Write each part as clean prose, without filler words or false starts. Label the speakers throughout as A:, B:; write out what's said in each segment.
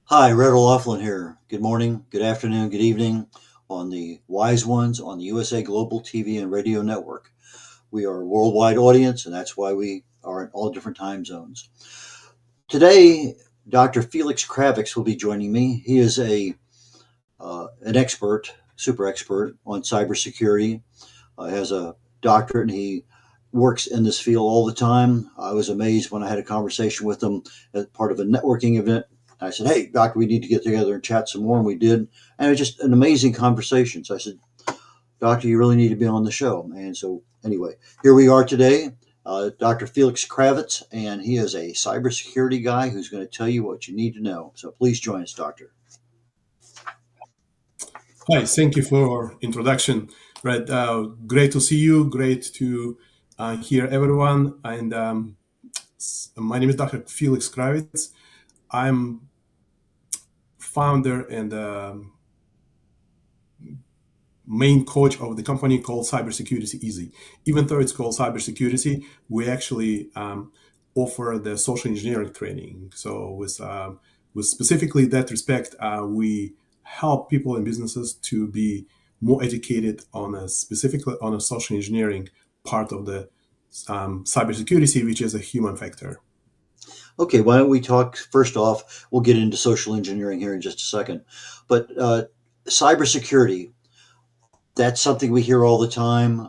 A: Hi, Red O'Loughlin here. Good morning, good afternoon, good evening on the Wise Ones on the USA Global TV and Radio Network. We are a worldwide audience, and that's why we are in all different time zones. Today, Dr. Feliks Kravets will be joining me. He is an expert, super expert on cybersecurity. Has a doctorate, and he works in this field all the time. I was amazed when I had a conversation with him as part of a networking event. I said, "Hey, doctor, we need to get together and chat some more," and we did. And it was just an amazing conversation. So I said, "Doctor, you really need to be on the show." And so, anyway, here we are today. Dr. Feliks Kravets, and he is a cybersecurity guy who's going to tell you what you need to know. So please join us, Doctor.
B: Hi, thank you for introduction. Right, great to see you. Great to hear everyone. And my name is Dr. Felix Kravets. I'm founder and main coach of the company called CyberSecurityEasy. Even though it's called cybersecurity, we actually offer the social engineering training. So with specifically that respect, we help people and businesses to be more educated on specifically on a social engineering part of the cybersecurity, which is a human factor.
A: Okay, why don't we talk first off? We'll get into social engineering here in just a second. But cybersecurity, that's something we hear all the time.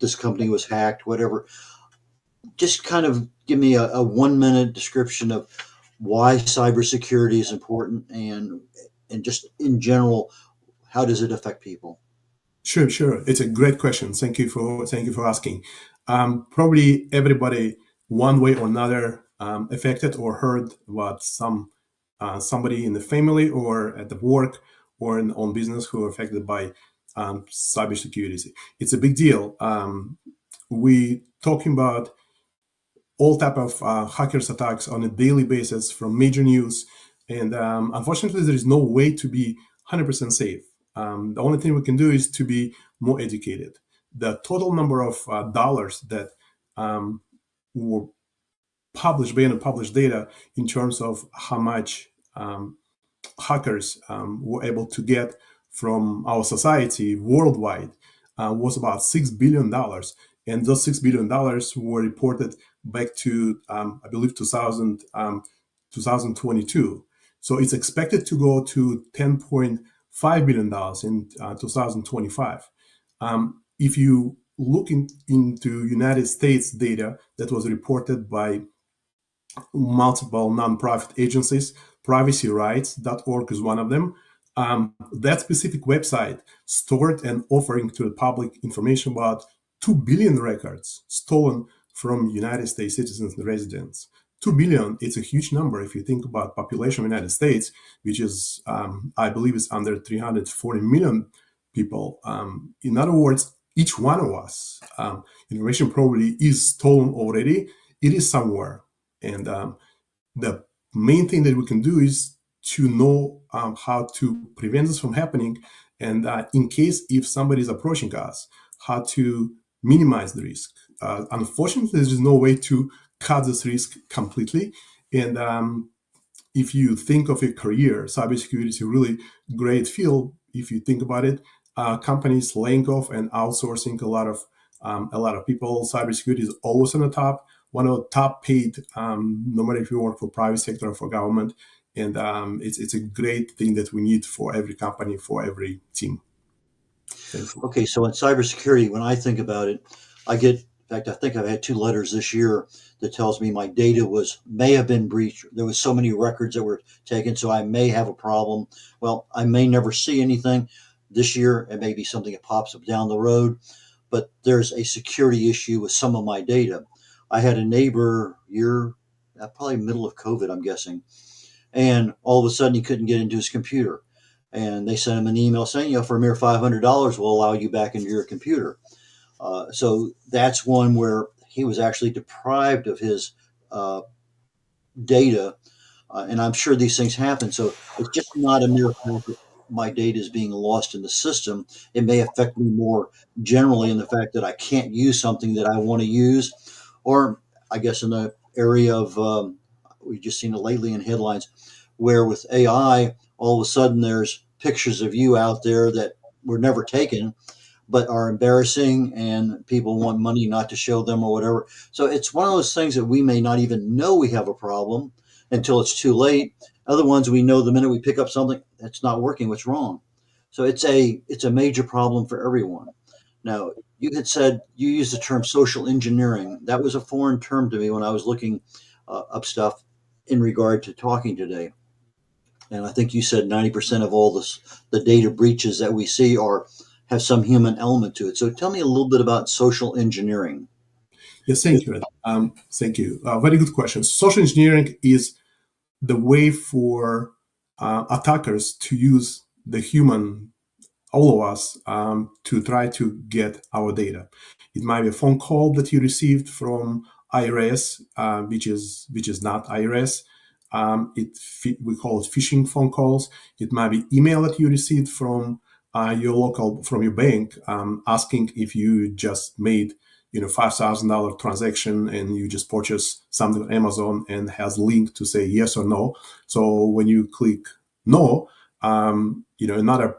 A: This company was hacked, whatever. Just kind of give me a 1 minute description of why cybersecurity is important and just in general, how does it affect people?
B: Sure, sure. It's a great question. Thank you for asking. Probably everybody, one way or another, affected or heard about somebody in the family or at the work or in on business who are affected by cybersecurity. It's a big deal. We talking about all type of hackers attacks on a daily basis from major news, and unfortunately, there is no way to be 100% safe. The only thing we can do is to be more educated. The total number of dollars that were published, based on published data, in terms of how much hackers were able to get from our society worldwide was about $6 billion, and those $6 billion were reported back to I believe 2022. So it's expected to go to $10.5 billion in 2025. If you look into United States data that was reported by multiple nonprofit agencies, privacyrights.org is one of them. That specific website stored and offering to the public information about 2 billion records stolen from United States citizens and residents. 2 billion, it's a huge number if you think about population of the United States, which is, I believe, is under 340 million people. In other words, each one of us, information probably is stolen already. It is somewhere. And the main thing that we can do is to know how to prevent this from happening. And in case if somebody is approaching us, how to minimize the risk. Unfortunately, there's no way to cut this risk completely. And if you think of a career, cybersecurity is a really great field. If you think about it, companies laying off and outsourcing a lot of people. Cybersecurity is always on the top, one of the top paid, no matter if you work for private sector or for government. And it's a great thing that we need for every company, for every team. Thank you.
A: Okay, so in cybersecurity, when I think about it, in fact, I think I've had 2 letters this year that tells me my data may have been breached. There was so many records that were taken, so I may have a problem. Well, I may never see anything this year. It may be something that pops up down the road, but there's a security issue with some of my data. I had a neighbor probably middle of COVID, I'm guessing, and all of a sudden he couldn't get into his computer. And they sent him an email saying, for a mere $500, we'll allow you back into your computer. So that's one where he was actually deprived of his uh, data. And I'm sure these things happen. So it's just not a mere fact that my data is being lost in the system. It may affect me more generally in the fact that I can't use something that I want to use. Or I guess in the area of, we've just seen it lately in headlines, where with AI, all of a sudden there's pictures of you out there that were never taken but are embarrassing and people want money not to show them or whatever. So it's one of those things that we may not even know we have a problem until it's too late. Other ones we know the minute we pick up something that's not working, what's wrong. So it's a major problem for everyone. Now, you had said you used the term social engineering. That was a foreign term to me when I was looking up stuff in regard to talking today. And I think you said 90% of all the data breaches that we see are have some human element to it. So tell me a little bit about social engineering.
B: Yes, thank you, Ed. Thank you. Very good question. Social engineering is the way for attackers to use the human, all of us, to try to get our data. It might be a phone call that you received from IRS, which is not IRS. We call it phishing phone calls. It might be email that you received from from your bank, asking if you just made $5,000 transaction and you just purchased something on Amazon and has link to say yes or no. So when you click no, another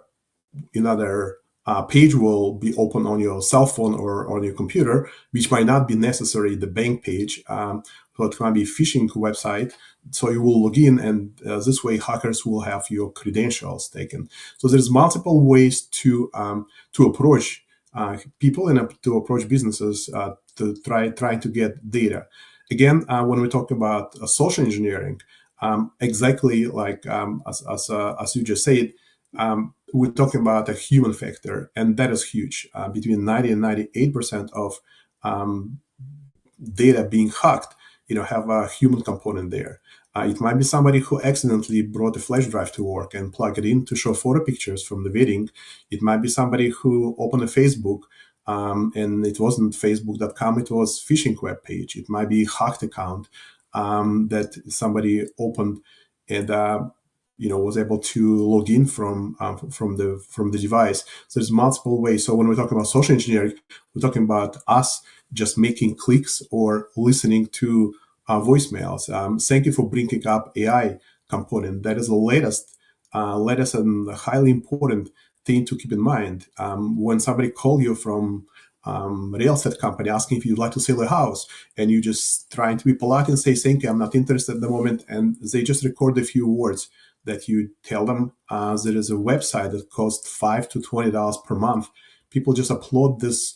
B: page will be open on your cell phone or on your computer, which might not be necessarily the bank page. So it might be a phishing website. So you will log in, and this way hackers will have your credentials taken. So there's multiple ways to approach people and to approach businesses to try to get data. Again, when we talk about social engineering, exactly like as you just said, we're talking about a human factor, and that is huge. Between 90 and 98% of um, data being hacked, have a human component there. It might be somebody who accidentally brought a flash drive to work and plugged it in to show photo pictures from the wedding. It might be somebody who opened a Facebook, and it wasn't facebook.com, it was phishing web page. It might be a hacked account that somebody opened and was able to log in from the device. So there's multiple ways. So when we talk about social engineering, we're talking about us just making clicks or listening to voicemails. Thank you for bringing up AI component. That is the latest and highly important thing to keep in mind. When somebody call you from real estate company asking if you'd like to sell a house, and you just trying to be polite and say thank you, I'm not interested at the moment, and they just record a few words that you tell them. There is a website that costs $5 to $20 per month. People just upload this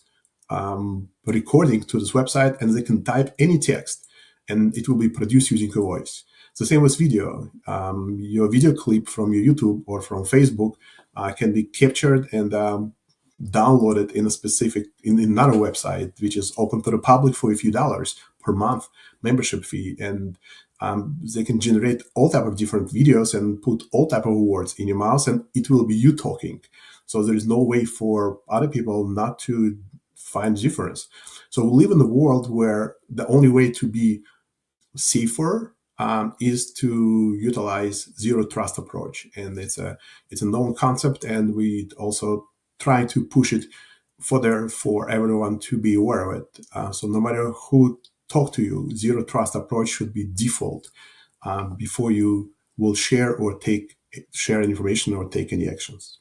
B: recording to this website, and they can type any text, and it will be produced using your voice. It's the same with video. Your video clip from your YouTube or from Facebook can be captured and downloaded in another website, which is open to the public for a few dollars per month membership fee, and they can generate all type of different videos and put all type of words in your mouth, and it will be you talking. So there is no way for other people not to find difference. So we live in a world where the only way to be safer is to utilize zero trust approach, and it's a known concept, and we also try to push it further for everyone to be aware of it. So no matter who talk to you, zero trust approach should be default before you will share information or take any actions.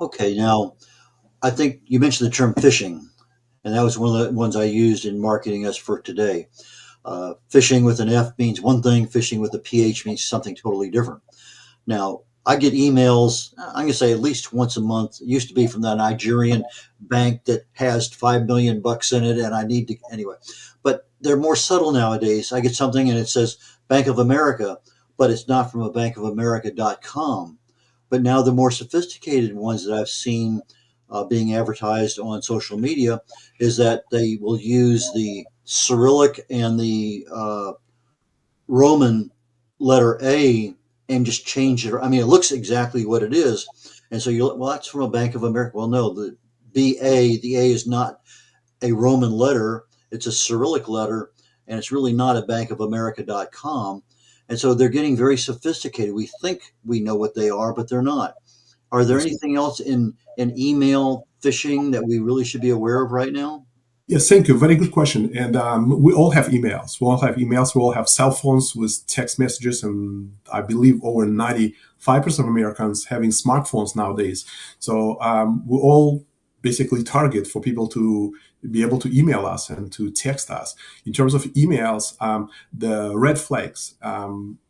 A: Okay, now I think you mentioned the term phishing, and that was one of the ones I used in marketing us for today. Phishing with an F means one thing, phishing with a PH means something totally different. Now, I get emails, I'm going to say at least once a month. It used to be from that Nigerian bank that has 5 million bucks in it, and I need to, anyway. But they're more subtle nowadays. I get something and it says Bank of America, but it's not from a bankofamerica.com. But now the more sophisticated ones that I've seen being advertised on social media is that they will use the Cyrillic and the Roman letter A and just change it. I mean, it looks exactly what it is. And so you're, well, that's from a Bank of America. Well, no, the A is not a Roman letter. It's a Cyrillic letter, and it's really not a bankofamerica.com. And so they're getting very sophisticated. We think we know what they are, but they're not. Are there
B: Yes.
A: anything else in email phishing that we really should be aware of right now?
B: Yes, thank you. Very good question. And we all have emails. We all have emails. We all have cell phones with text messages. And I believe over 95% of Americans having smartphones nowadays. So we all basically target for people to be able to email us and to text us. In terms of emails, the red flags,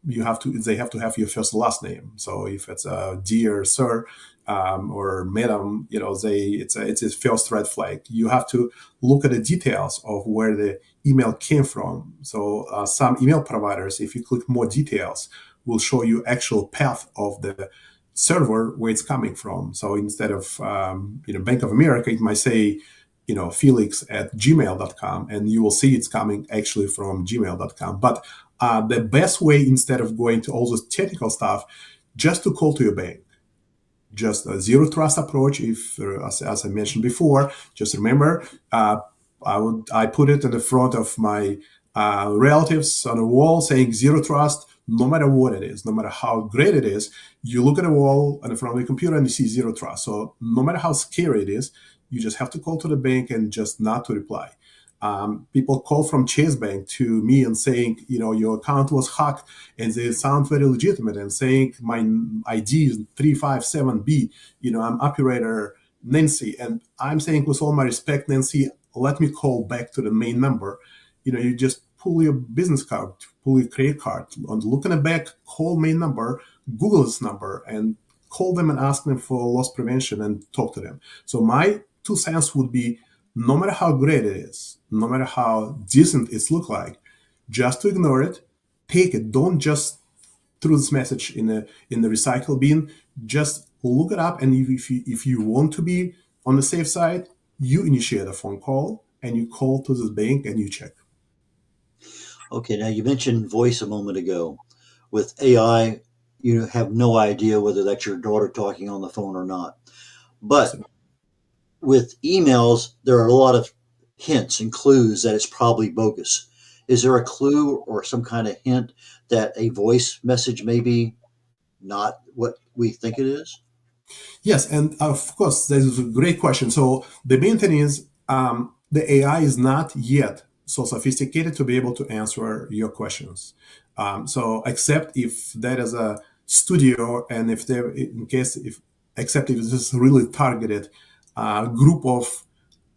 B: they have to have your first and last name. So if it's dear sir, or madam, it's a first red flag. You have to look at the details of where the email came from. So some email providers, if you click more details, will show you actual path of the server where it's coming from. So instead of Bank of America, it might say Felix at gmail.com, and you will see it's coming actually from gmail.com. But the best way, instead of going to all this technical stuff, just to call to your bank, just a zero trust approach. If, as I mentioned before, just remember, I put it in the front of my relatives on a wall saying zero trust. No matter what it is, no matter how great it is, you look at a wall in front of the computer and you see zero trust. So no matter how scary it is, you just have to call to the bank and just not to reply. People call from Chase Bank to me and saying, your account was hacked, and they sound very legitimate and saying my ID is 357B. I'm operator Nancy, and I'm saying, with all my respect, Nancy, let me call back to the main number. You just pull your business card, pull your credit card, and look in the back, call main number, Google this number, and call them and ask them for loss prevention and talk to them. So my 2 cents would be, no matter how great it is, no matter how decent it looks like, just to ignore it, take it. Don't just throw this message in the recycle bin. Just look it up, and if you want to be on the safe side, you initiate a phone call and you call to this bank and you check.
A: Okay, now you mentioned voice a moment ago. With AI, you have no idea whether that's your daughter talking on the phone or not. But
B: So,
A: with emails, there are a lot of hints and clues that it's probably bogus. Is there a clue or some kind of hint that a voice message may be not what we think it is?
B: yes, and of course, this is a great question. So the main thing is, the AI is not yet so sophisticated to be able to answer your questions. So except if there is a studio, and if there, in case if except if this is really targeted group of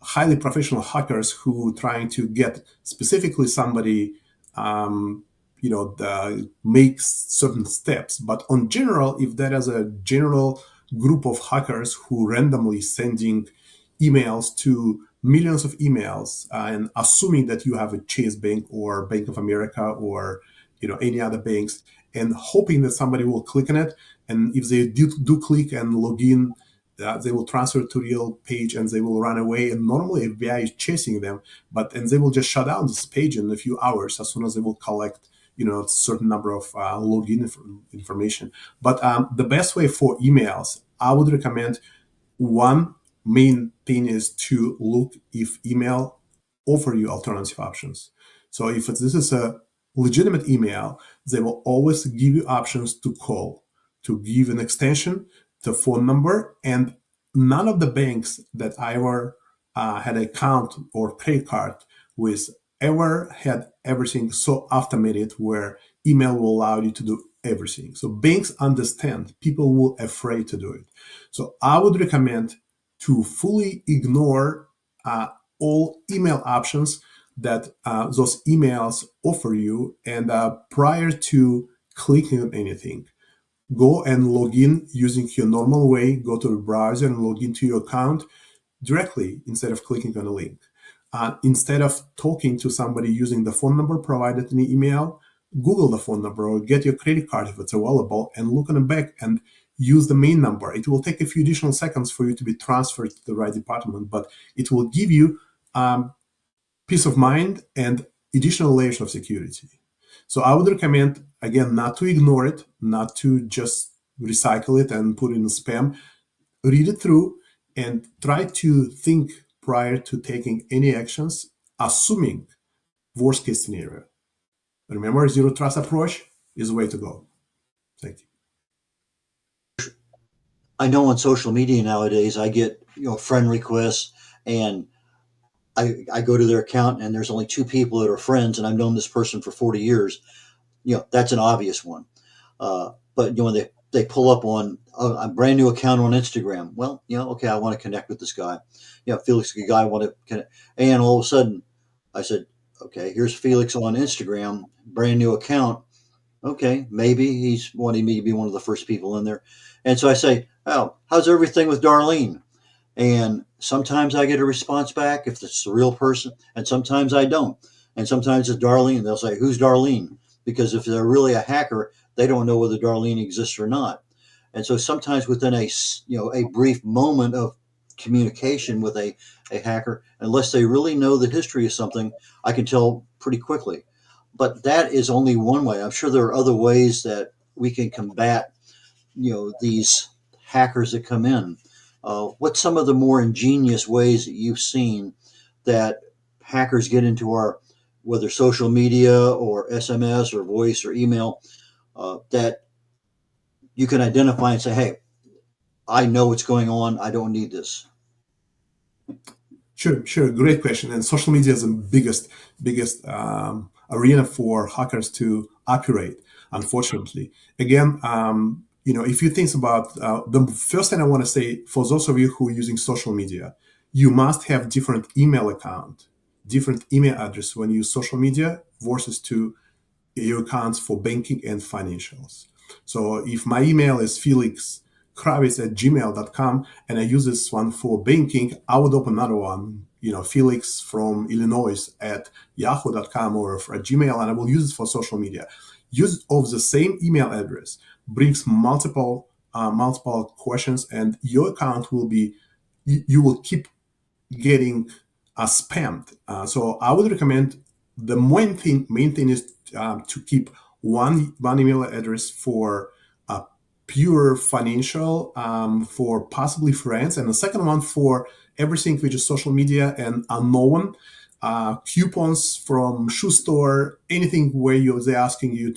B: highly professional hackers who trying to get specifically somebody, makes certain steps. But on general, if there is a general group of hackers who randomly sending emails to millions of emails, and assuming that you have a Chase Bank or Bank of America or any other banks, and hoping that somebody will click on it, and if they do click and log in, they will transfer to real page and they will run away. And normally FBI is chasing them, and they will just shut down this page in a few hours as soon as they will collect a certain number of login information. But the best way for emails, I would recommend, one main thing is to look if email offer you alternative options. So if this is a legitimate email, they will always give you options to call, to give an extension, the phone number, and none of the banks that I ever had an account or credit card with ever had everything so automated where email will allow you to do everything. So banks understand people will afraid to do it. So I would recommend to fully ignore all email options that those emails offer you, and prior to clicking on anything, go and log in using your normal way. Go to the browser and log into your account directly instead of clicking on a link. Instead of talking to somebody using the phone number provided in the email, Google the phone number or get your credit card if it's available and look on the back and use the main number. It will take a few additional seconds for you to be transferred to the right department, but it will give you peace of mind and additional layers of security. So I would recommend, again, not to ignore it, not to just recycle it and put it in spam. Read it through and try to think prior to taking any actions, assuming worst case scenario. Remember, zero trust approach is the way to go. Thank you.
A: I know on social media nowadays I get friend requests, and I go to their account and there's only two people that are friends, and I've known this person for 40 years. That's an obvious one. But when they pull up on a brand new account on Instagram, well, okay, I want to connect with this guy. Felix, the guy, I want to connect, and all of a sudden, I said, okay, here's Felix on Instagram, brand new account. Okay, maybe he's wanting me to be one of the first people in there, and so I say, oh, how's everything with Darlene? And sometimes I get a response back if it's the real person, and sometimes I don't. And sometimes it's Darlene. They'll say, "Who's Darlene?" Because if they're really a hacker, they don't know whether Darlene exists or not. And so sometimes within a brief moment of communication with a hacker, unless they really know the history of something, I can tell pretty quickly. But that is only one way. I'm sure there are other ways that we can combat these hackers that come in. What's some of the more ingenious ways that you've seen that hackers get into our, whether social media or SMS or voice or email, that you can identify and say, hey, I know what's going on. I don't need this.
B: Sure. Great question. And social media is the biggest arena for hackers to operate. Unfortunately, again, if you think about the first thing I want to say for those of you who are using social media, you must have different email account, different email address when you use social media versus to your accounts for banking and financials. So if my email is Feliks Kravets at gmail.com and I use this one for banking, I would open another one, Felix from Illinois at yahoo.com or at Gmail, and I will use it for social media. Use of the same email address brings multiple questions, and your account will be, you will keep getting spammed. So I would recommend the main thing is to keep one email address for pure financial, for possibly friends, and the second one for everything which is social media and unknown, coupons from shoe store, anything where they're asking you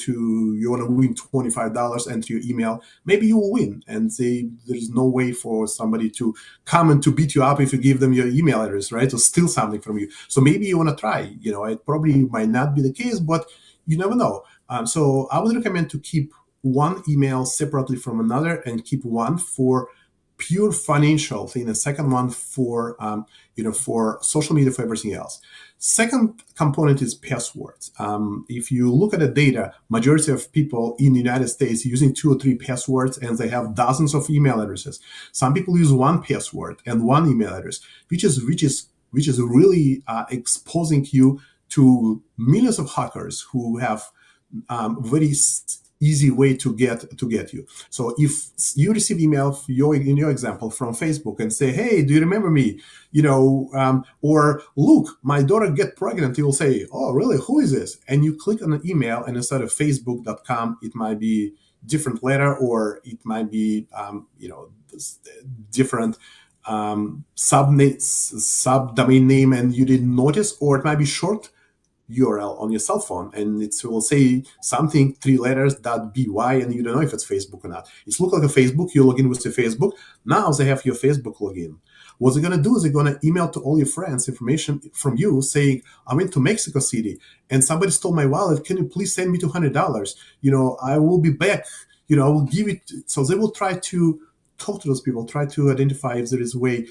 B: want to win $25, enter your email, maybe you will win, and there's no way for somebody to come and to beat you up if you give them your email address, right, to steal something from you. So maybe you want to try. It probably might not be the case, but you never know. So I would recommend to keep one email separately from another and keep one for pure financial thing, a second one for for social media, for everything else. Second component is passwords. If you look at the data, majority of people in the United States using 2 or 3 passwords, and they have dozens of email addresses. Some people use one password and one email address, which is really exposing you to millions of hackers who have very easy way to get you. So if you receive email in your example from Facebook and say, hey, do you remember me? Or look, my daughter get pregnant, you will say, oh, really? Who is this? And you click on an email, and instead of facebook.com, it might be different letter, or it might be different subdomain name and you didn't notice, or it might be short URL on your cell phone, and it will say something 3 letters .by, and you don't know if it's Facebook or not. It's look like a Facebook. You log in with the Facebook. Now they have your Facebook login. What they're gonna do is they're gonna email to all your friends information from you saying, I went to Mexico City and somebody stole my wallet. Can you please send me $200? I will be back. I will give it. So they will try to talk to those people, try to identify if there is a way.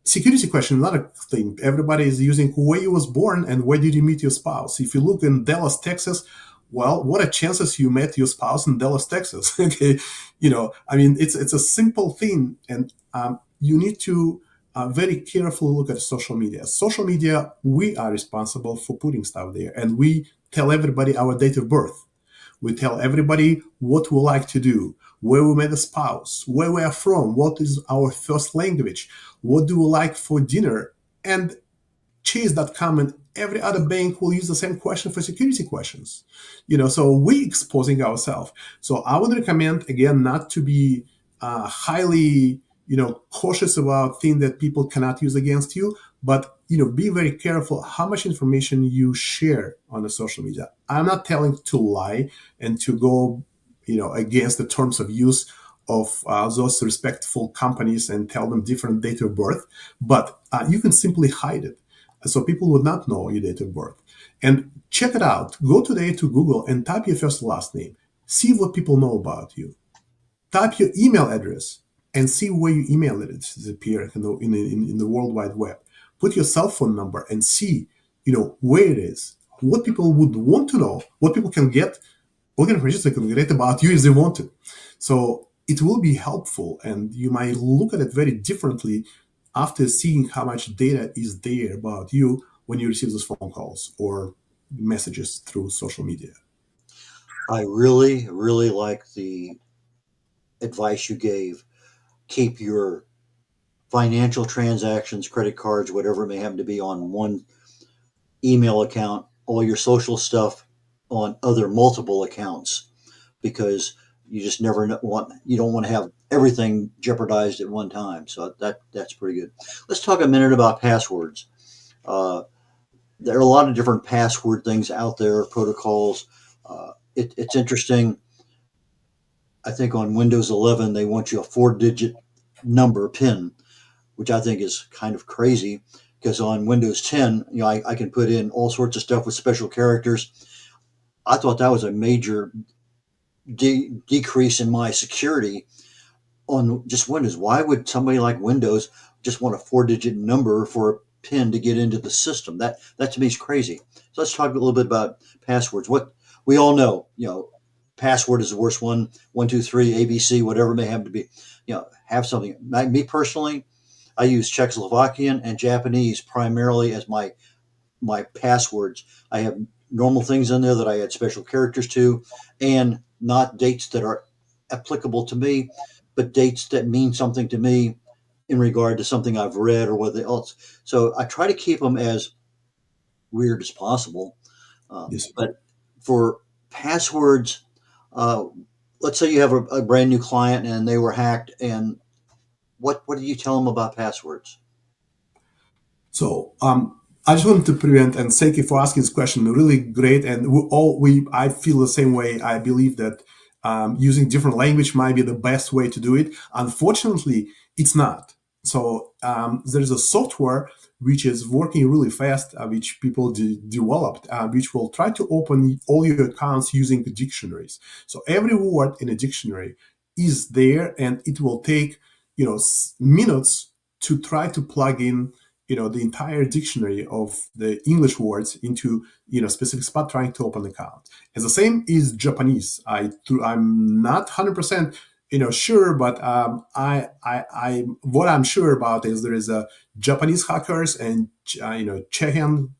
B: Security question, another thing. Everybody is using where you was born and where did you meet your spouse. If you look in Dallas, Texas, well, what are chances you met your spouse in Dallas, Texas? Okay, it's a simple thing, and you need to very carefully look at social media. Social media, we are responsible for putting stuff there, and we tell everybody our date of birth. We tell everybody what we like to do, where we met a spouse, where we are from, what is our first language, what do we like for dinner. And Chase.com and every other bank will use the same question for security questions. So we exposing ourselves. So I would recommend, again, not to be highly cautious about things that people cannot use against you, but be very careful how much information you share on the social media. I'm not telling to lie and to go against the terms of use of those respectful companies and tell them different date of birth, but you can simply hide it. So people would not know your date of birth. And check it out. Go today to Google and type your first and last name. See what people know about you. Type your email address and see where your email address appears in the World Wide Web. Put your cell phone number and see, where it is, what people would want to know, what people can get, what kind of information they can get about you if they want to. So it will be helpful, and you might look at it very differently after seeing how much data is there about you when you receive those phone calls or messages through social media.
A: I really, really like the advice you gave. Keep your financial transactions, credit cards, whatever it may happen to be, on one email account, all your social stuff on other multiple accounts, because you just never you don't want to have everything jeopardized at one time. So that's pretty good. Let's talk a minute about passwords. Uh, there are a lot of different password things out there, protocols. It's interesting. I think on Windows 11 they want you a 4-digit number PIN, which I think is kind of crazy, because on Windows 10, I can put in all sorts of stuff with special characters. I thought that was a major decrease in my security on just Windows. Why would somebody like Windows just want a 4-digit number for a PIN to get into the system? That to me is crazy. So let's talk a little bit about passwords. What we all know, password is the worst one. 123 ABC, whatever it may have to be. Have something. Me personally, I use Czechoslovakian and Japanese primarily as my passwords. I have normal things in there that I add special characters to, and not dates that are applicable to me, but dates that mean something to me in regard to something I've read or whatever else. So I try to keep them as weird as possible.
B: Yes.
A: But for passwords, uh, let's say you have a brand new client and they were hacked, and what do you tell them about passwords?
B: So I just wanted to prevent, and thank you for asking this question. Really great, and I feel the same way. I believe that using different language might be the best way to do it. Unfortunately, it's not. So there's a software which is working really fast, which people developed, which will try to open all your accounts using the dictionaries. So every word in a dictionary is there, and it will take minutes to try to plug in the entire dictionary of the English words into specific spot trying to open an account. And the same is Japanese. I'm not 100% sure, but I what I'm sure about is there is a Japanese hackers and Chechen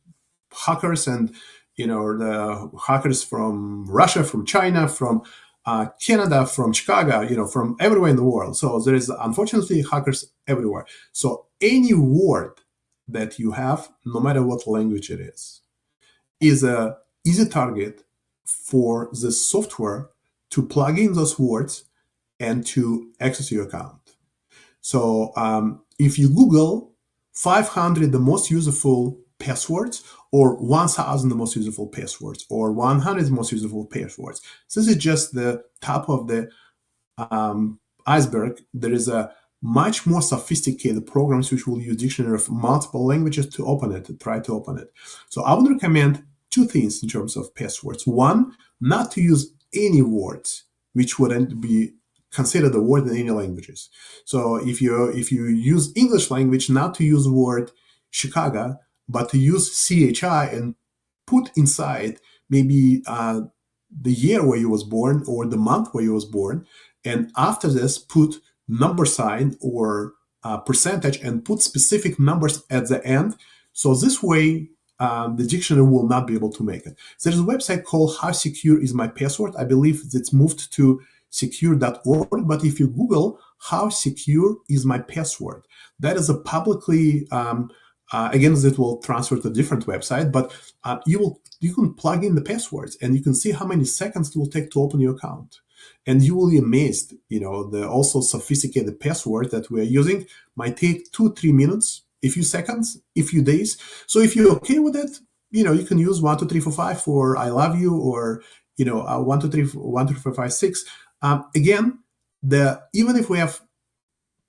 B: hackers, and the hackers from Russia, from China, from Canada, from Chicago, from everywhere in the world. So there is unfortunately hackers everywhere. So any word that you have, no matter what language it is a easy target for the software to plug in those words and to access your account. So if you Google 500 the most useful passwords, or 1,000 the most useful passwords, or 100 the most useful passwords, this is just the top of the iceberg. There is a much more sophisticated programs which will use dictionary of multiple languages to open it, to try to open it. So I would recommend two things in terms of passwords. One, not to use any words which wouldn't be considered a word in any languages. So if you use English language, not to use the word Chicago, but to use CHI and put inside maybe the year where you was born or the month where you was born, and after this put number sign or percentage and put specific numbers at the end. So this way the dictionary will not be able to make it. There's a website called How Secure Is My Password. I believe it's moved to secure.org, but if you Google How Secure Is My Password, that is a publicly again, that will transfer to a different website, but you can plug in the passwords and you can see how many seconds it will take to open your account. And you will be amazed, the also sophisticated password that we're using might take 2-3 minutes, a few seconds, a few days. So if you're okay with it, you can use 1 2 3 4 5 for I love you, or 1 2 3 1 2 3 4 5 6. Again, even if we have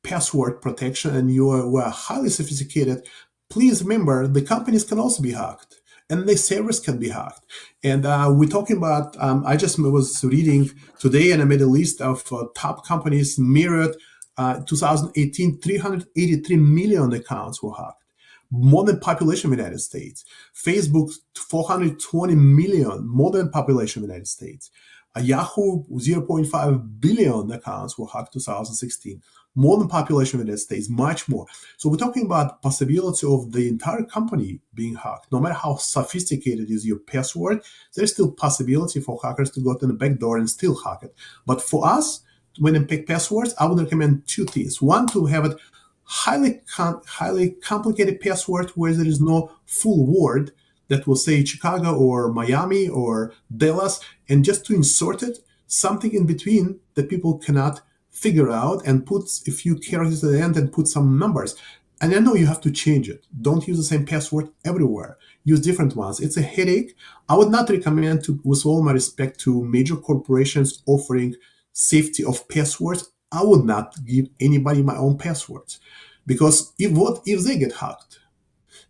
B: password protection and we're highly sophisticated, please remember the companies can also be hacked and the servers can be hacked. And we're talking about, I just was reading today and I made a list of top companies mirrored 2018, 383 million accounts were hacked. More than population of the United States. Facebook, 420 million, more than population of the United States. Yahoo, 0.5 billion accounts were hacked 2016. More than population of the United States, much more. So we're talking about possibility of the entire company being hacked. No matter how sophisticated is your password, there's still possibility for hackers to go to the back door and still hack it. But for us, when I pick passwords, I would recommend two things. One, to have it highly complicated password where there is no full word that will say Chicago or Miami or Dallas, and just to insert it, something in between that people cannot figure out, and put a few characters at the end and put some numbers. And I know you have to change it. Don't use the same password everywhere. Use different ones. It's a headache. I would not recommend, to, with all my respect to major corporations offering safety of passwords, I would not give anybody my own passwords, because if they get hacked,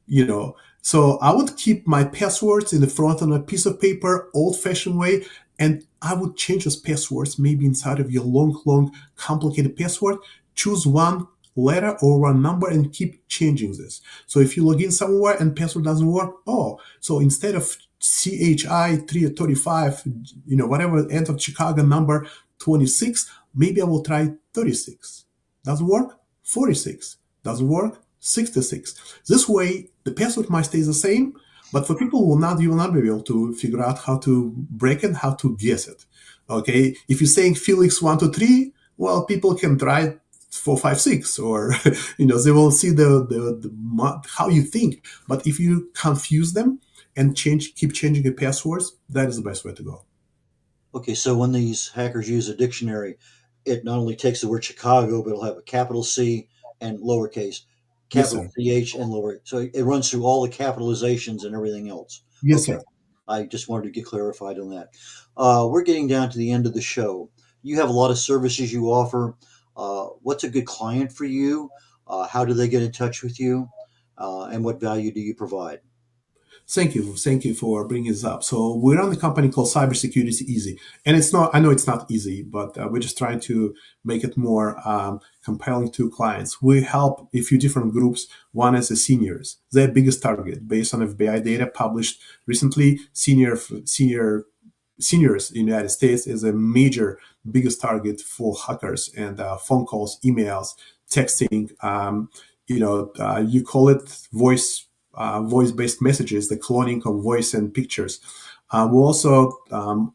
B: you know? So I would keep my passwords in the front on a piece of paper, old-fashioned way, and I would change those passwords maybe inside of your long, complicated password. Choose one letter or one number and keep changing this. So if you log in somewhere and password doesn't work, so instead of CHI 335, whatever end of Chicago number 26, maybe I will try 36. Doesn't work? 46. Doesn't work? 66. This way, the password might stay the same, but for people you will not be able to figure out how to break it, how to guess it. Okay, if you're saying Felix 123, well, people can try 456, or they will see the how you think. But if you confuse them and keep changing the passwords, that is the best way to go.
A: Okay, so when these hackers use a dictionary, it not only takes the word Chicago, but it'll have a capital C and lowercase,
B: Yes,
A: capital
B: sir.
A: CH and lower. So it runs through all the capitalizations and everything else.
B: Yes,
A: Okay,
B: sir.
A: I just wanted to get clarified on that. We're getting down to the end of the show. You have a lot of services you offer. What's a good client for you? How do they get in touch with you? And what value do you provide?
B: Thank you. Thank you for bringing this up. So we run a company called CyberSecurityEasy. And it's not, I know it's not easy, but we're just trying to make it more compelling to clients. We help a few different groups. One is the seniors. Their biggest target based on FBI data published recently. Seniors in the United States is a major, biggest target for hackers, and phone calls, emails, texting. You call it voice-based messages, the cloning of voice and pictures. We're also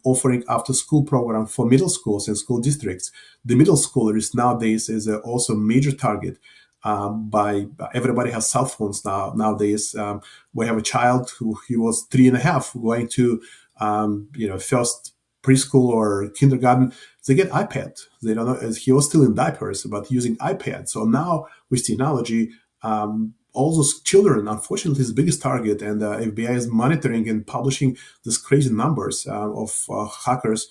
B: offering after-school program for middle schools and school districts. The middle schoolers nowadays is also a major target. By everybody has cell phones nowadays. We have a child who he was 3.5 going to first preschool or kindergarten. They get iPad. They don't know, he was still in diapers, but using iPad. So now with technology, all those children, unfortunately, is the biggest target, and FBI is monitoring and publishing these crazy numbers of hackers,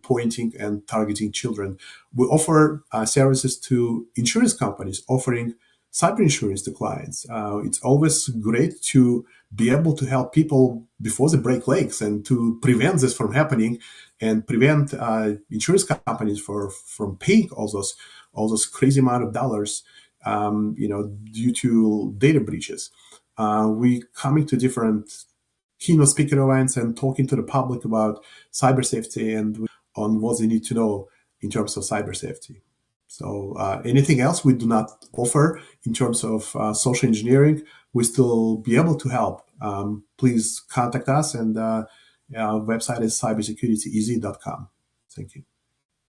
B: pointing and targeting children. We offer services to insurance companies, offering cyber insurance to clients. It's always great to be able to help people before they break legs, and to prevent this from happening, and prevent insurance companies from paying all those crazy amount of dollars due to data breaches. We coming to different keynote speaker events and talking to the public about cyber safety and on what they need to know in terms of cyber safety. So anything else we do not offer in terms of social engineering, we still be able to help. Please contact us, and our website is cybersecurityeasy.com. Thank you.